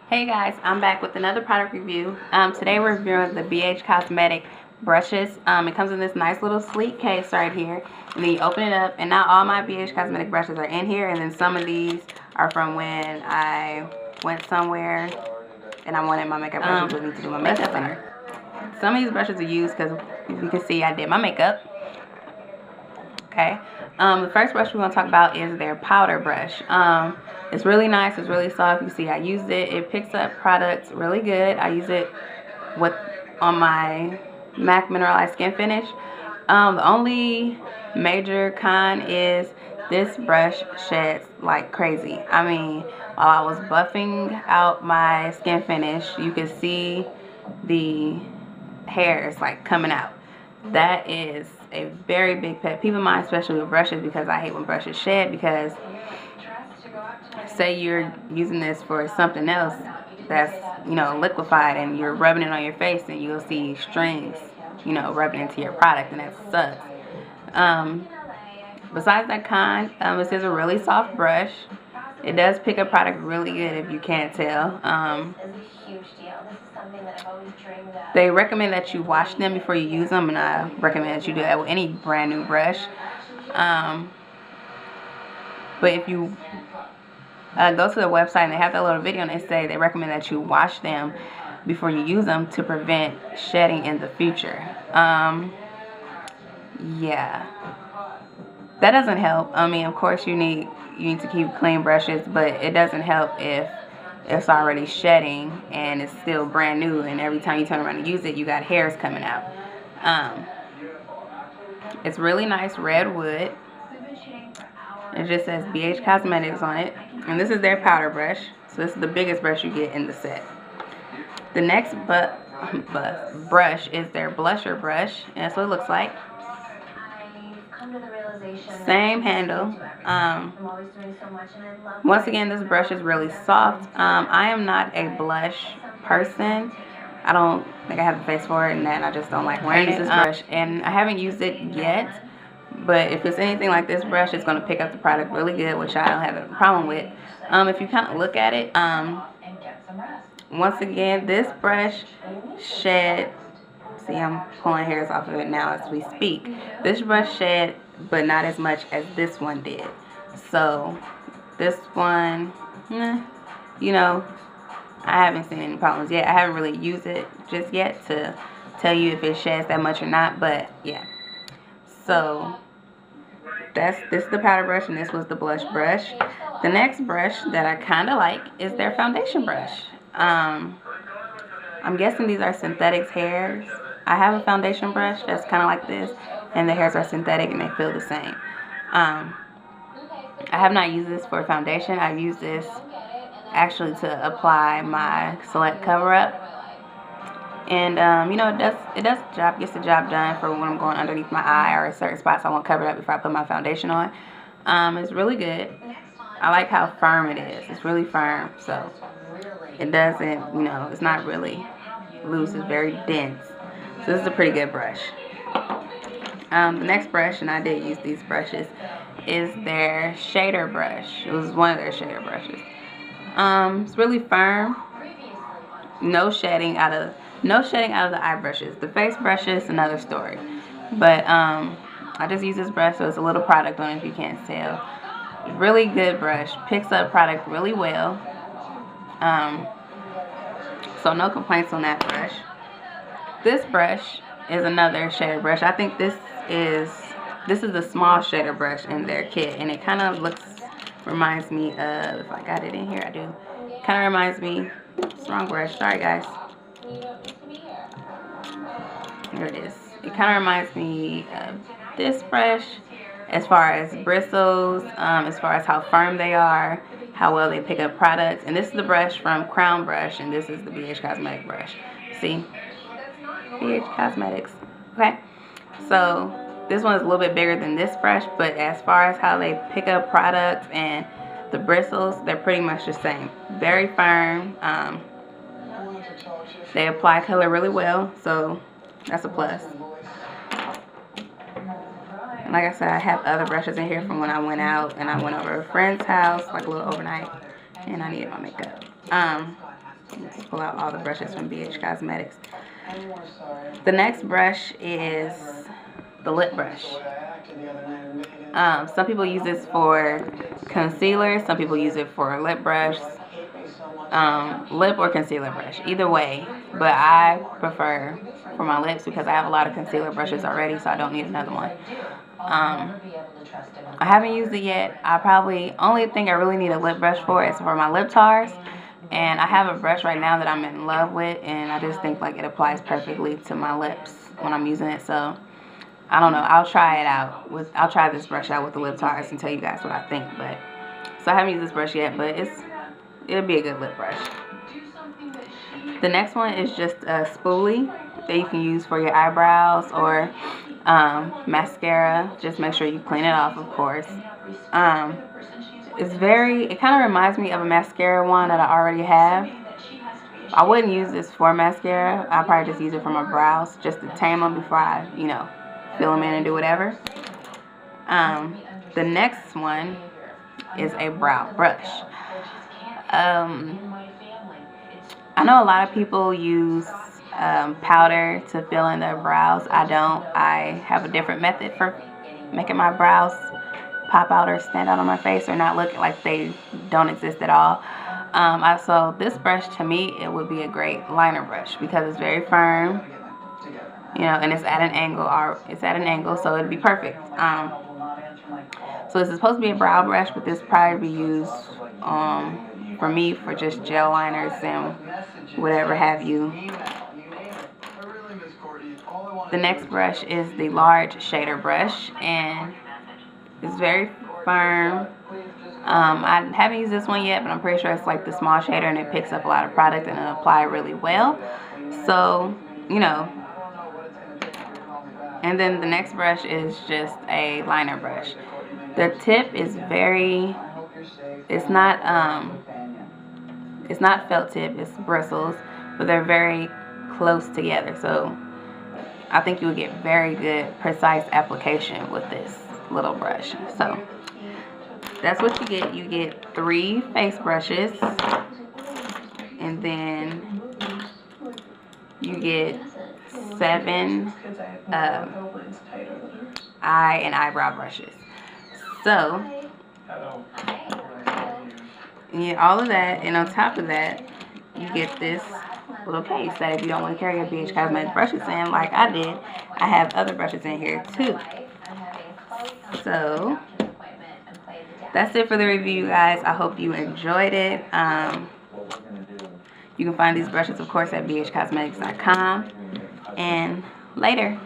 Hey guys, I'm back with another product review. Today we're reviewing the BH Cosmetic brushes. It comes in this nice little sleek case right here, and then you open it up, and now all my BH Cosmetic brushes are in here, and then some of these are from when I went somewhere and I wanted my makeup brushes with me to do my makeup in here. Some of these brushes are used because, as you can see, I did my makeup. Okay. The first brush we're going to talk about is their powder brush. It's really nice. It's really soft. You see I used it. It picks up products really good. I use it on my MAC Mineralized Skin Finish. The only major con is this brush sheds like crazy. I mean, while I was buffing out my skin finish, you could see the hairs like coming out. That is a very big pet peeve of mine, especially with brushes, because I hate when brushes shed. Because say you're using this for something else that's, liquefied, and you're rubbing it on your face, and you'll see strings, rubbing into your product, and that sucks. Besides that con, this is a really soft brush. It does pick up product really good, if you can't tell. They recommend that you wash them before you use them, and I recommend that you do that with any brand new brush. But if you go to the website and they have that little video and they recommend that you wash them before you use them to prevent shedding in the future. Yeah, that doesn't help. I mean, of course you need to keep clean brushes, but it doesn't help if it's already shedding and it's still brand new, and every time you turn around and use it, you got hairs coming out. It's really nice red wood. It just says BH Cosmetics on it, and this is their powder brush. So this is the biggest brush you get in the set. The next brush is their blusher brush, and that's what it looks like. Same handle. Once again, this brush is really soft. I am not a blush person. I don't think I have the face for it, and then I just don't like wearing this brush, and I haven't used it yet. But if it's anything like this brush, it's going to pick up the product really good, which I don't have a problem with. If you kind of look at it, once again, this brush shed. See, I'm pulling hairs off of it now as we speak. This brush shed, but not as much as this one did. So this one, I haven't seen any problems yet. I haven't really used it just yet to tell you if it sheds that much or not, but yeah. So this is the powder brush, and this was the blush brush. The next brush that I kind of like is their foundation brush. I'm guessing these are synthetic hairs. I have a foundation brush that's kind of like this, and the hairs are synthetic and they feel the same. I have not used this for foundation. I've used this actually to apply my Select Cover Up. And, it does the job, gets the job done for when I'm going underneath my eye or certain spots I want covered up before I put my foundation on. It's really good. I like how firm it is. It's really firm, so it doesn't, it's not really loose. It's very dense. So this is a pretty good brush. The next brush, and I did use these brushes, is their shader brush. It was one of their shader brushes. It's really firm. No shedding out of the eye brushes. The face brushes, another story. But I just use this brush, so it's a little product on it if you can't tell. Really good brush. Picks up product really well. So no complaints on that brush. This brush is another shader brush. I think this is the small shader brush in their kit, and it kind of reminds me of, if I got it in here, I do. Kind of reminds me, it's the wrong brush, sorry guys. Here it is. It kind of reminds me of this brush as far as bristles, as far as how firm they are, how well they pick up products. And this is the brush from Crown Brush, and this is the BH Cosmetic brush. See? BH Cosmetics. Okay? So this one is a little bit bigger than this brush, but as far as how they pick up products and the bristles, they're pretty much the same. Very firm. They apply color really well, so that's a plus. And like I said, I have other brushes in here from when I went out and I went over a friend's house, like a little overnight, and I needed my makeup. Let's pull out all the brushes from BH Cosmetics. The next brush is the lip brush. Some people use this for concealer. Some people use it for a lip brush. Lip or concealer brush, either way. But I prefer for my lips because I have a lot of concealer brushes already, so I don't need another one. I haven't used it yet. Only thing I really need a lip brush for is for my lip tars. And I have a brush right now that I'm in love with, and I just think like it applies perfectly to my lips when I'm using it. So I don't know. I'll try it out. I'll try this brush out with the lip tars and tell you guys what I think. But so I haven't used this brush yet, but it'll be a good lip brush. The next one is just a spoolie that you can use for your eyebrows or mascara. Just make sure you clean it off, of course. It kind of reminds me of a mascara one that I already have. I wouldn't use this for mascara. I'll probably just use it for my brows, just to tame them before I, fill them in and do whatever. The next one is a brow brush. I know a lot of people use powder to fill in their brows. I don't. I have a different method for making my brows pop out or stand out on my face or not look like they don't exist at all. So this brush, to me, it would be a great liner brush because it's very firm, and it's at an angle, so it'd be perfect. So this is supposed to be a brow brush, but this probably be used for me for just gel liners and whatever have you. The next brush is the large shader brush, and it's very firm. I haven't used this one yet, but I'm pretty sure it's like the small shader and it picks up a lot of product and it'll apply really well. So, and then the next brush is just a liner brush. The tip is it's not felt tip, it's bristles, but they're very close together. So I think you will get very good, precise application with this little brush. So that's what you get. You get 3 face brushes, and then you get 7 eye and eyebrow brushes. So you get all of that, and on top of that, you get this little case that if you don't want to carry your BH Cosmetics brushes in like I did, I have other brushes in here too. So that's it for the review, guys. I hope you enjoyed it. You can find these brushes, of course, at bhcosmetics.com. And later.